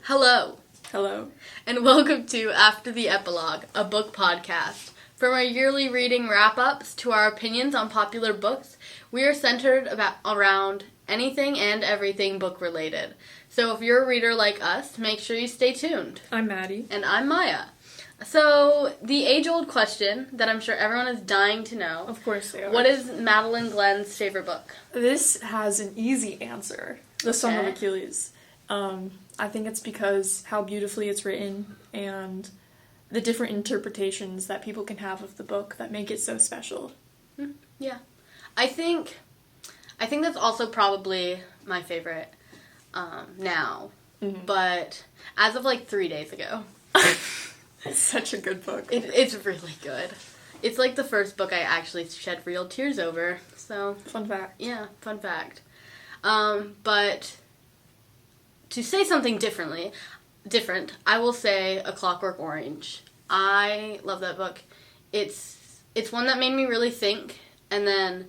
Hello. Hello. And welcome to After the Epilogue, a book podcast. From our yearly reading wrap-ups to our opinions on popular books, we are centered around anything and everything book-related. So if you're a reader like us, make sure you stay tuned. I'm Maddie. And I'm Maya. So, the age-old question that I'm sure everyone is dying to know. Of course they are. What is Madeline Glenn's favorite book? This has an easy answer. The Song of Achilles. I think it's because how beautifully it's written and the different interpretations that people can have of the book that make it so special. Yeah. I think that's also probably my favorite now. Mm-hmm. But as of 3 days ago. It's such a good book. It's really good. It's the first book I actually shed real tears over. So fun fact. Yeah, fun fact. But to say something different, I will say A Clockwork Orange. I love that book. It's one that made me really think, and then,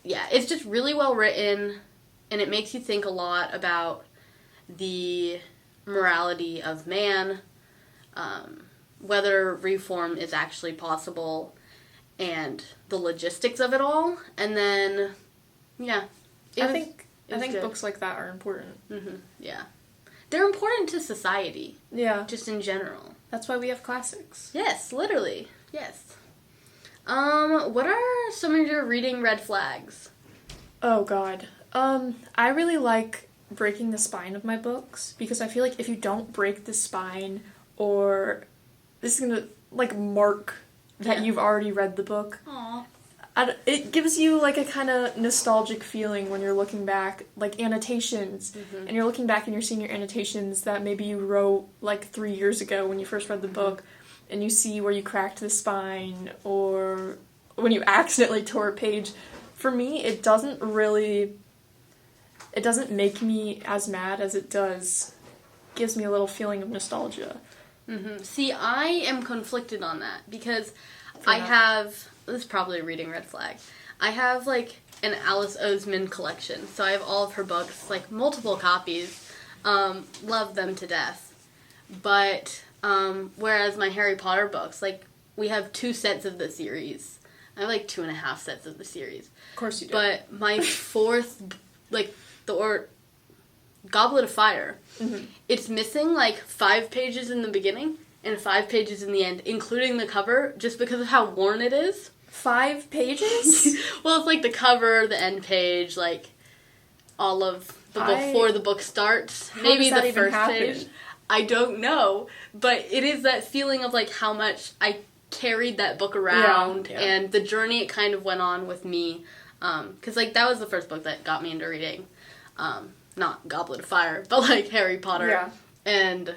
yeah, it's just really well written, and it makes you think a lot about the morality of man, whether reform is actually possible, and the logistics of it all, and then, yeah. I think books like that are important. Mm-hmm. Yeah. They're important to society. Yeah. Just in general. That's why we have classics. Yes, literally. Yes. What are some of your reading red flags? Oh, God. I really like breaking the spine of my books, because I feel like if you don't break the spine, or this is gonna, mark that you've already read the book. Aww. It gives you, a kind of nostalgic feeling when you're looking back, annotations, and you're looking back and you're seeing your annotations that maybe you wrote, 3 years ago when you first read the book, and you see where you cracked the spine, or when you accidentally tore a page. For me, it doesn't make me as mad as it does. It gives me a little feeling of nostalgia. Mm-hmm. See, I am conflicted on that, because I have... This is probably a reading red flag. I have, an Alice Oseman collection. So I have all of her books, multiple copies. Love them to death. But, whereas my Harry Potter books, we have 2 sets of the series. I have, 2.5 sets of the series. Of course you do. But my 4th, Goblet of Fire, it's missing, 5 pages in the beginning and 5 pages in the end, including the cover, just because of how worn it is. 5 pages? Well, it's the cover, the end page, all of the before the book starts. Maybe the first page. I don't know, but it is that feeling of how much I carried that book around, and the journey it kind of went on with me. Because that was the first book that got me into reading. Not Goblet of Fire, but Harry Potter. Yeah. And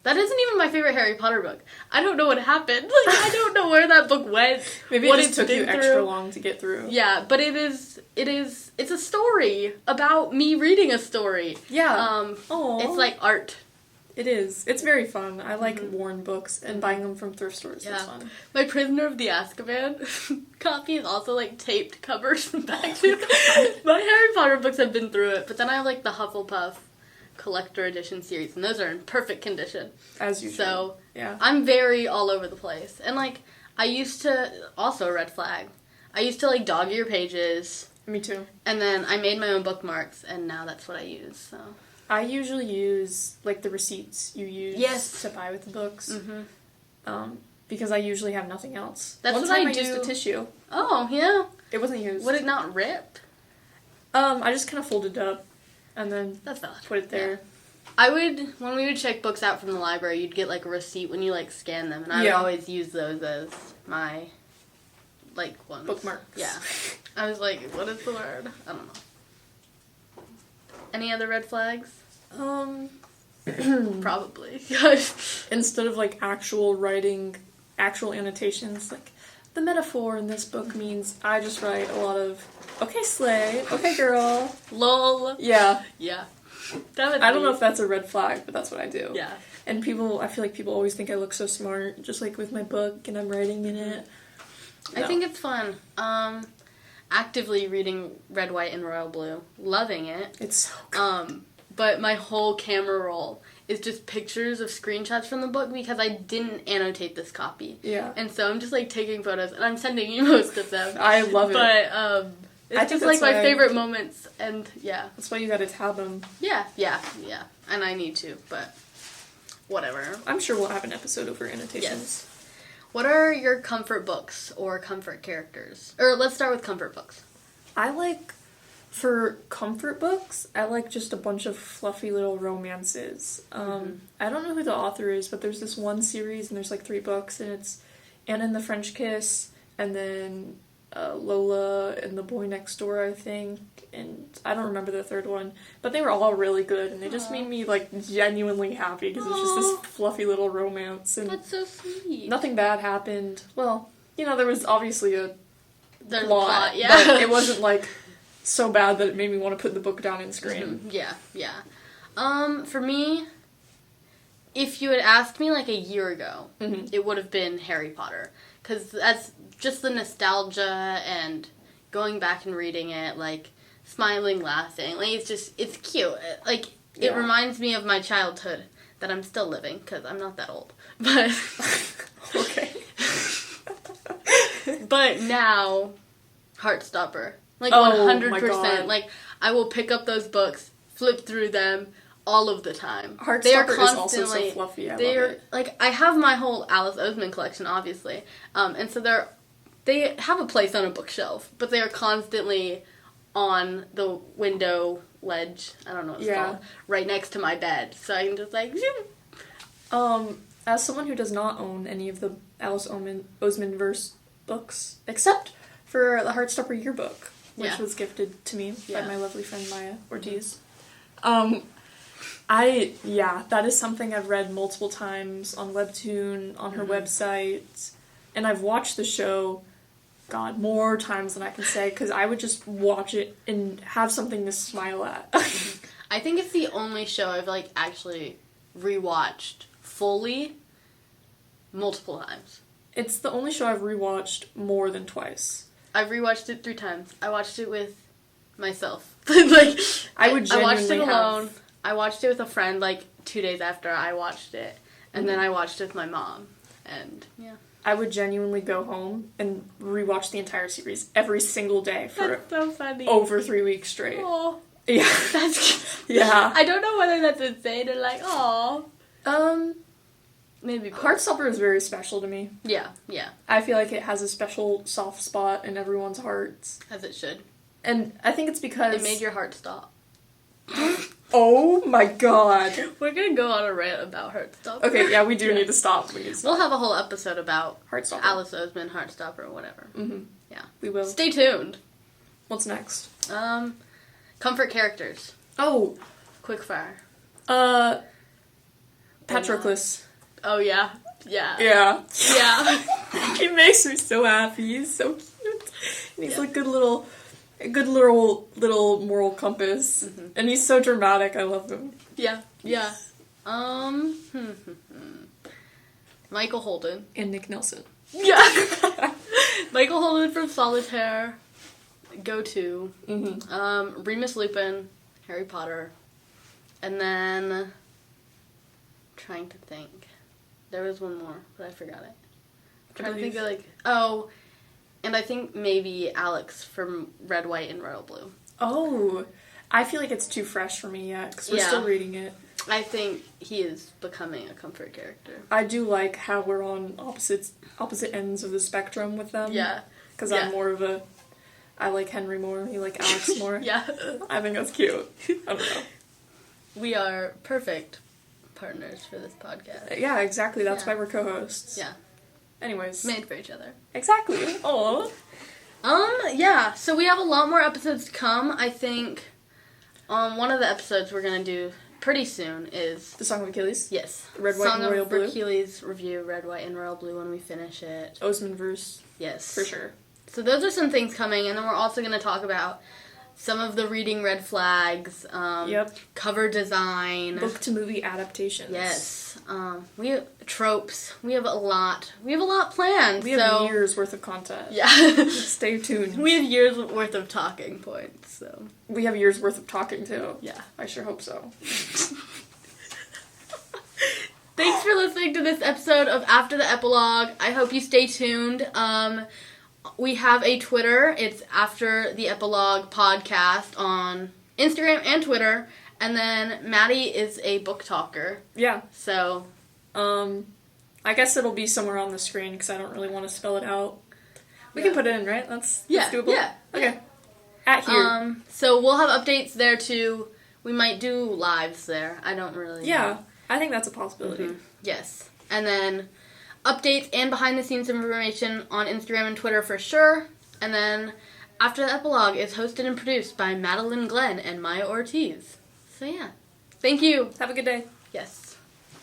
that isn't even my favorite Harry Potter book. I don't know what happened. I don't know where that book went. Maybe it just took you extra long to get through. Yeah, but it's a story about me reading a story. Yeah. It's art. It is. It's very fun. I like worn books and buying them from thrift stores. Yeah. It's fun. My Prisoner of the Azkaban copy is also taped covers from back to. My Harry Potter books have been through it, but then I have the Hufflepuff collector edition series, and those are in perfect condition. As usual. So, yeah. I'm very all over the place. And, I used to, also a red flag, I used to, dog-ear pages. Me too. And then I made my own bookmarks, and now that's what I use, so. I usually use, the receipts you use to buy with the books. Mm-hmm. Because I usually have nothing else. That's One what time I I do. used a tissue. Oh, yeah? It wasn't used. Would it not rip? I just kind of folded it up. And then that's valid. Put it there. Yeah. When we would check books out from the library, you'd get, a receipt when you, scan them. And I would always use those as my, ones. Bookmarks. Yeah. I was what is the word? I don't know. Any other red flags? Probably. Instead of, actual writing, actual annotations, the metaphor in this book means I just write a lot of, okay, slay, okay, girl. Lol. Yeah. Yeah. I don't know if that's a red flag, but that's what I do. Yeah. And I feel like people always think I look so smart, just with my book, and I'm writing in it. No. I think it's fun. Actively reading Red, White, and Royal Blue. Loving it. It's so good. but my whole camera roll is just pictures of screenshots from the book because I didn't annotate this copy. Yeah. And so I'm just, like, taking photos, and I'm sending you most of them. I love it. But, it's just, like, my favorite moments, and, yeah. That's why you gotta tab them. Yeah. And I need to, but whatever. I'm sure we'll have an episode over annotations. Yes. What are your comfort books or comfort characters? Or let's start with comfort books. For comfort books, I like just a bunch of fluffy little romances. I don't know who the author is, but there's this one series, and there's, like, 3 books, and it's Anna and the French Kiss, and then Lola and the Boy Next Door, I think, and I don't remember the third one, but they were all really good, and they just made me, like, genuinely happy, because it's just this fluffy little romance, and that's so sweet. nothing bad happened. Well, you know, there was obviously a There's plot, yeah. but it wasn't, like, so bad that it made me want to put the book down and scream. Yeah. For me, if you had asked me, like, a year ago, it would have been Harry Potter, because that's just the nostalgia and going back and reading it, like, smiling, laughing. Like, it's cute. Like, it reminds me of my childhood that I'm still living, because I'm not that old. But, Okay. but now, Heartstopper. Like, Oh, 100%. my God. Like, I will pick up those books, flip through them all of the time. Heartstopper is also so fluffy. I love it. Like, I have my whole Alice Oseman collection, obviously. And so they have a place on a bookshelf, but they are constantly on the window ledge, I don't know what it's called, right next to my bed. So I can just, like, as someone who does not own any of the Alice Oseman verse books, except for the Heartstopper yearbook, which was gifted to me by my lovely friend Maya Ortiz. That is something I've read multiple times on Webtoon, on her website, and I've watched the show, God, more times than I can say, because I would just watch it and have something to smile at. I think it's the only show I've, like, actually rewatched fully multiple times. It's the only show I've rewatched more than twice. I've rewatched it 3 times. I watched it with myself. Like, I would genuinely I watched it alone. I watched it with a friend, like, 2 days after I watched it. And then I watched it with my mom. And, yeah. I would genuinely go home and rewatch the entire series every single day for That's so funny. over 3 weeks straight. Aw. Yeah. That's Yeah. I don't know whether that's insane or, like, aw. Maybe both. Heartstopper is very special to me. Yeah. I feel like it has a special soft spot in everyone's hearts. As it should. And I think it's because... It made your heart stop. Oh my god. We're gonna go on a rant about Heartstopper. Okay, yeah, we do need to stop. We'll have a whole episode about Heartstopper. Alice Oseman, Heartstopper, or whatever. Yeah. We will. Stay tuned. What's next? Comfort characters. Oh. Quickfire. Patroclus. Oh, yeah. Yeah. He makes me so happy. He's so cute. And he's like a good little moral compass. And he's so dramatic. I love him. Yeah. Michael Holden. And Nick Nelson. Yeah. Michael Holden from Solitaire. Go-to. Remus Lupin. Harry Potter. And then... trying to think. There was one more, but I forgot it. I'm trying to think of, like... Oh, and I think maybe Alex from Red, White, and Royal Blue. Oh, I feel like it's too fresh for me yet, because we're still reading it. I think he is becoming a comfort character. I do like how we're on opposite ends of the spectrum with them. Yeah. Because I'm more of a... I like Henry more, you like Alex more. Yeah. I think that's cute. I don't know. We are perfect partners for this podcast. Yeah, exactly. That's why we're co-hosts. Yeah. Anyways. Made for each other. Exactly. Aww. Yeah. So we have a lot more episodes to come. I think one of the episodes we're going to do pretty soon is... The Song of Achilles? Yes. Red, White, and Royal Blue? Achilles review, Red, White, and Royal Blue when we finish it. Oseman verse. Yes. For sure. So those are some things coming, and then we're also going to talk about some of the reading red flags, cover design, book to movie adaptations. Yes, we have tropes. We have a lot. We have a lot planned. We have years worth of content. Yeah, stay tuned. We have years worth of talking points. So we have years worth of talking too. Yeah, I sure hope so. Thanks for listening to this episode of After the Epilogue. I hope you stay tuned. We have a Twitter. It's After the Epilogue Podcast on Instagram and Twitter. And then Maddie is a book talker. Yeah. So, I guess it'll be somewhere on the screen because I don't really want to spell it out. We can put it in, right? That's doable. Yeah. Okay. At here. So we'll have updates there too. We might do lives there. I don't really know. I think that's a possibility. Mm-hmm. Yes. And then updates and behind-the-scenes information on Instagram and Twitter for sure. And then After the Epilogue is hosted and produced by Madeline Glenn and Maya Ortiz. So yeah. Thank you. Have a good day. Yes.